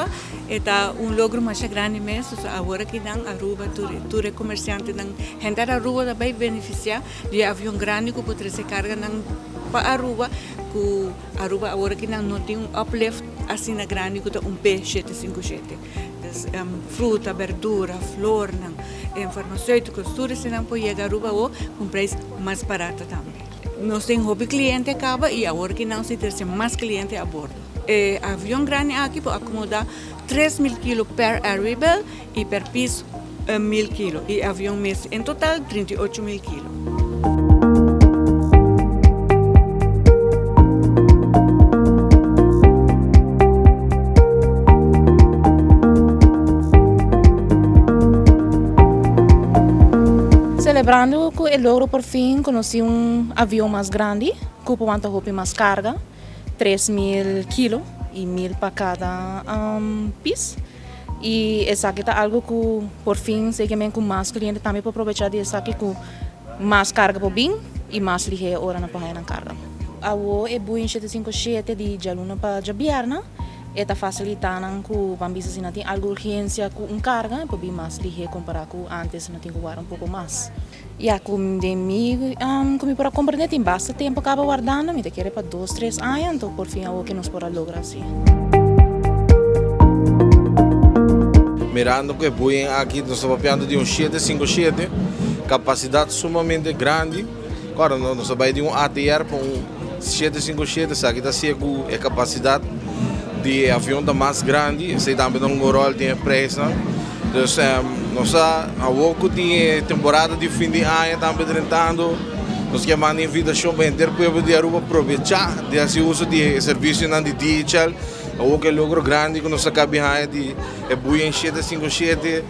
Aruba está logro mais grande mesmo. Agora que não Aruba, tudo é comerciante, não gente da Aruba também beneficiar de avião grande que pode ser carga não para Aruba, que Aruba agora que não tem uplift assim na grande que P757. Fruta, verdura, flor, farmacêuticos, tudo isso não pode chegar a Aruba com preço mais barato também. Nós temos hobby cliente acaba e agora que não se tem mais cliente a bordo. Avião grande aqui pode acomodar 3.000 kg per arrival e per piso 1.000 kg. E avião mês em total 38.000 kg. Celebrando que el logro por fin conocí un avión más grande, cupo cuánto más carga, 3.000 kilos y 1.000 para cada piso. Y es aquí algo que por fin sé que con más clientes también puedo aprovechar de aquí con más carga por bien y más ligera hora na carga. Agora é Boeing 757 de Jaluna para Jabierna. Está facilitando que vamos se não tem alguma urgência com carga, para bem mais ligeiro comparado com antes, não tem que guardar pouco mais. E como de mim, como para compreender, tem bastante tempo acaba guardando, me quer para 2, 3 anos, então por fim é o que nós podemos lograr assim. Mirando que Boeing aqui nós estamos falando de 757, capacidade sumamente grande. Agora nós estamos de ATR para 757, sabe que está seguro é capacidade de avião da mais grande, sei também um rol de empresa. Então, nós a pouco de temporada de fim de ano também tentando, nós queremos a invitação para o povo de Aruba aproveitar desse uso de serviço de digital. A pouco é logro grande que nós acabamos de Boeing 757,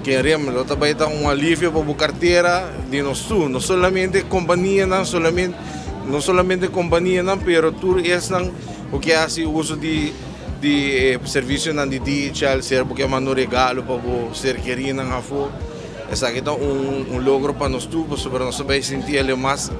que realmente também está alívio para a carteira de nós, não somente companhia, não somente companhia, mas tudo isso o que é o uso de serviço de digital, ser porque é um regalo para o ser querido na rua. Essa aqui é logro para nós todos, para nós saber sentir ele mais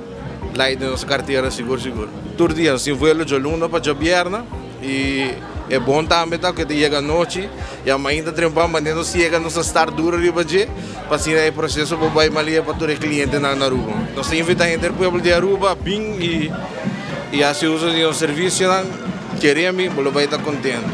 lá de nossa carteira seguro. Todo dia nós voamos de Luna para Jabierna e é bom também que chega à noite e ainda trampamos, mas não chega a estar duro de bater para assim o processo para vai malia para todo cliente na Aruba. Nós invitamos o povo de Aruba bem e assim uso de um serviço queremos, vai estar contente.